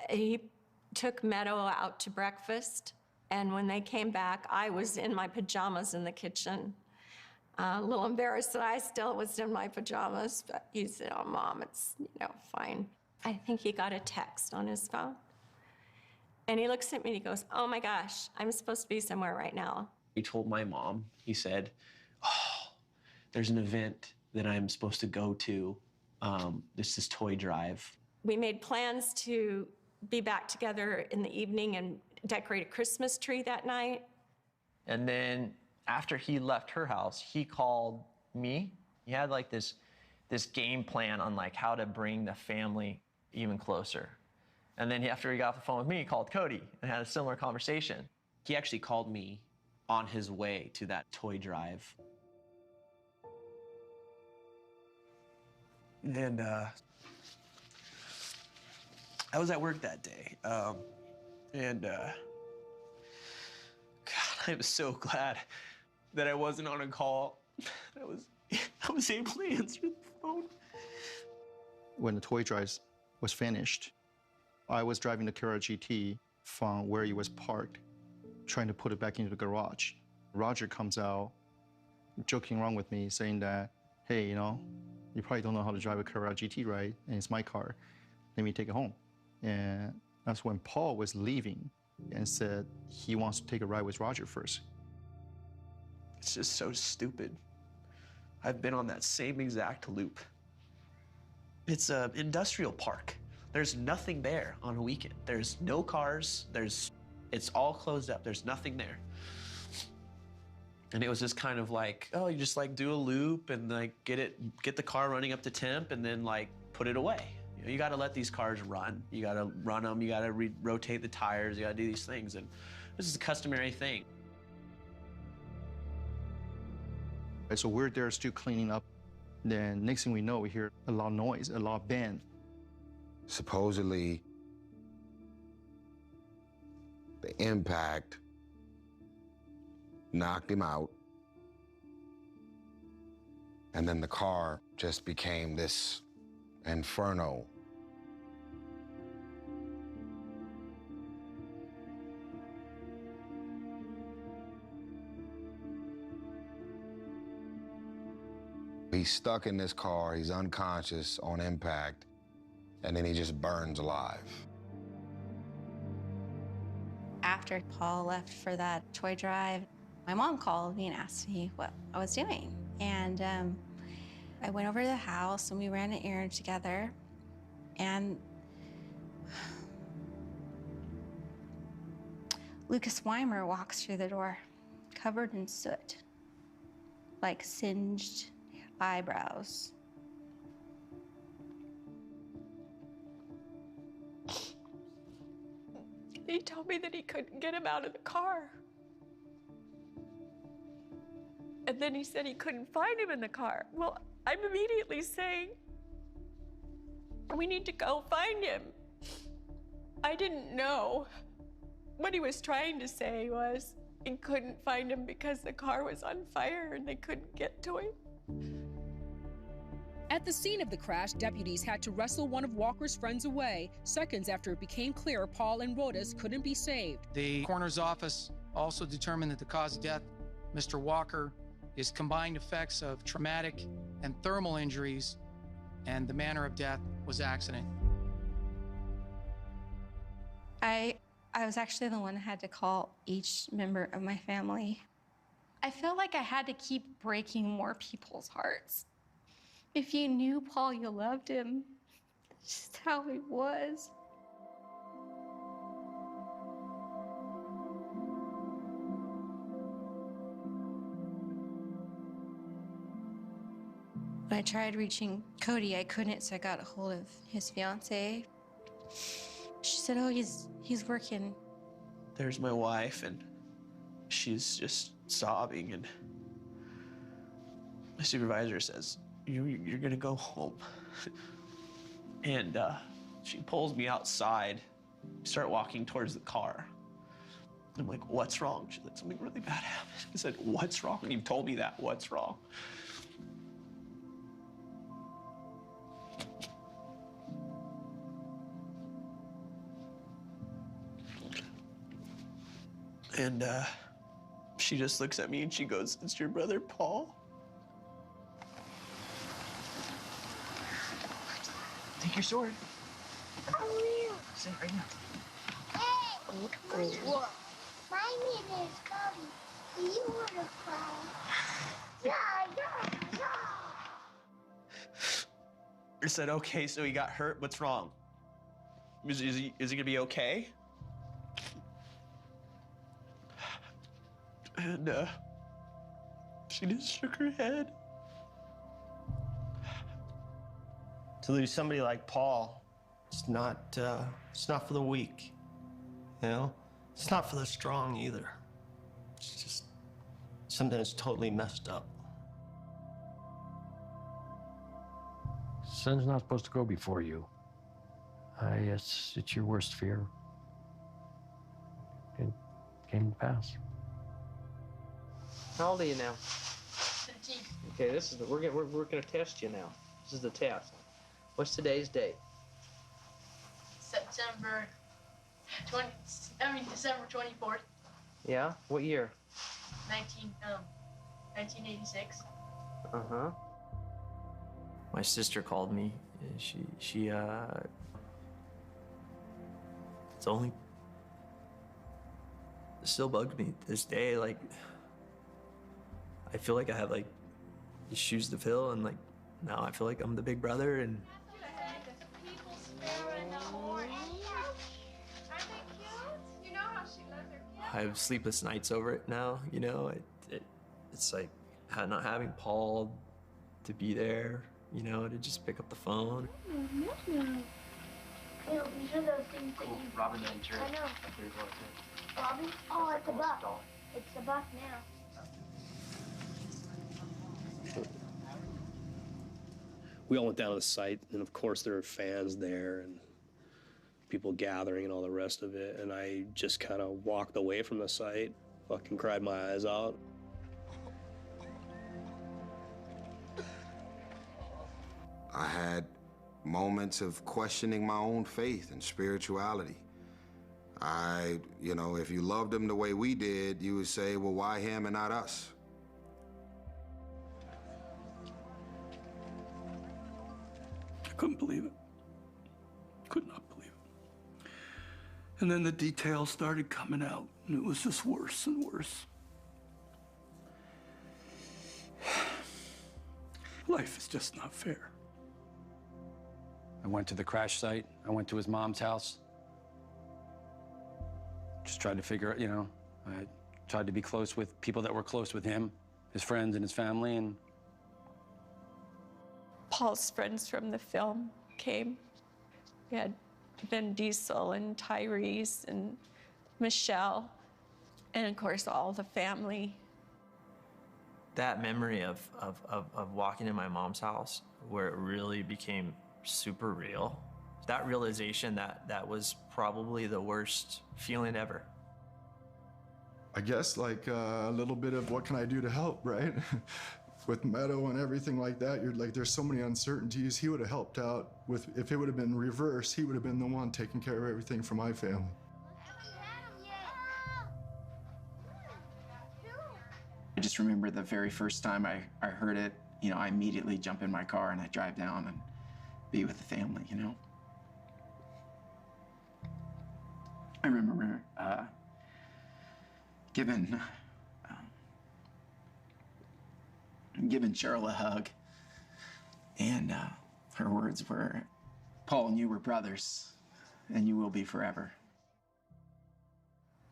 He took Meadow out to breakfast, and when they came back, I was in my pajamas in the kitchen. A little embarrassed that I still was in my pajamas, but he said, "Oh, Mom, it's, fine." I think he got a text on his phone. And he looks at me and he goes, "Oh my gosh, I'm supposed to be somewhere right now." He told my mom, he said, "Oh, there's an event that I'm supposed to go to. This is toy drive." We made plans to be back together in the evening and decorate a Christmas tree that night. And then after he left her house, he called me. He had like this game plan on like how to bring the family even closer. And then after he got off the phone with me, he called Cody and had a similar conversation. He actually called me on his way to that toy drive. And I was at work that day. God, I was so glad that I wasn't on a call. I was able to answer the phone. When the toy drive was finished, I was driving the Carrera GT from where it was parked, trying to put it back into the garage. Roger comes out, joking around with me, saying that, "Hey, you probably don't know how to drive a Carrera GT, right? And it's my car. Let me take it home." And that's when Paul was leaving and said he wants to take a ride with Roger first. It's just so stupid. I've been on that same exact loop. It's an industrial park. There's nothing there on a weekend. There's no cars. It's all closed up. There's nothing there. And it was just kind of like, oh, you just like do a loop and like get the car running up to temp and then like put it away. You got to let these cars run. You got to run them. You got to rotate the tires. You got to do these things. And this is a customary thing. So we're there still cleaning up. Then next thing we know, we hear a loud noise, a loud bang. Supposedly, the impact knocked him out. And then the car just became this inferno. He's stuck in this car, he's unconscious on impact, and then he just burns alive. After Paul left for that toy drive, my mom called me and asked me what I was doing. And I went over to the house and we ran an errand together. And Lucas Weimer walks through the door, covered in soot, like singed eyebrows. He told me that he couldn't get him out of the car. And then he said he couldn't find him in the car. Well, I'm immediately saying, we need to go find him. I didn't know. What he was trying to say was he couldn't find him because the car was on fire and they couldn't get to him. At the scene of the crash, deputies had to wrestle one of Walker's friends away seconds after it became clear Paul and Rodas couldn't be saved. The coroner's office also determined that the cause of death, Mr. Walker, is combined effects of traumatic and thermal injuries, and the manner of death was accident. I was actually the one that had to call each member of my family. I felt like I had to keep breaking more people's hearts. If you knew Paul, you loved him. That's just how he was. When I tried reaching Cody, I couldn't, so I got a hold of his fiance. She said, "Oh, he's working." There's my wife, and she's just sobbing, and my supervisor says, You're gonna go home. And she pulls me outside, start walking towards the car. I'm like, what's wrong? She's like, something really bad happened. I said, what's wrong? You've told me that, what's wrong? And she just looks at me and she goes, "It's your brother, Paul?" Take your sword. Say it right now. Hey, what? My name is Bobby. You want to play? Yeah. I said, "Okay, so he got hurt. What's wrong? Is he gonna be okay?" And she just shook her head. To lose somebody like Paul, it's not for the weak, you know? It's not for the strong either. It's just something that's totally messed up. Son's not supposed to go before you. It's your worst fear. It came to pass. How old are you now? 15. Okay, this is we're gonna test you now. This is the test. What's today's date? December 24th, Yeah. What year? 1986. Uh-huh. My sister called me. She it's only it still bugs me to this day. Like, I feel like I have like shoes to fill, and like now I feel like I'm the big brother, and I have sleepless nights over it now. You know, it's like not having Paul to be there. You know, to just pick up the phone. You know, these are those things that you... Robin Ventura. I know. Robin? Oh, it's a buck. It's a buck now. We all went down to the site, and of course there were fans there and people gathering and all the rest of it, and I just kind of walked away from the site, fucking cried my eyes out. I had moments of questioning my own faith and spirituality. You know, if you loved him the way we did, you would say, well, why him and not us? I couldn't believe it. Could not believe it. And then the details started coming out, and it was just worse and worse. Life is just not fair. I went to the crash site. I went to his mom's house. Just tried to figure out, you know, I tried to be close with people that were close with him, his friends and his family, and Paul's friends from the film came. We had Vin Diesel and Tyrese and Michelle, and of course all the family. That memory of walking in my mom's house, where it really became super real, that realization that was probably the worst feeling ever. I guess like a little bit of what can I do to help, right? With Meadow and everything like that, you're like, there's so many uncertainties. He would have helped out with, if it would have been reversed, he would have been the one taking care of everything for my family. I just remember the very first time I heard it, you know, I immediately jump in my car and I drive down and be with the family, you know? I remember giving Cheryl a hug, and her words were, "Paul and you were brothers, and you will be forever."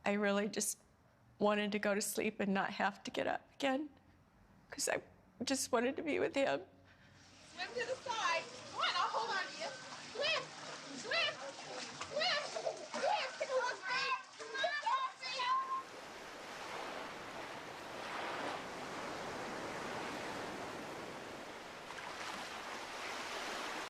I really just wanted to go to sleep and not have to get up again, because I just wanted to be with him. Swim to the side. Come on, I'll hold on to you. Swim.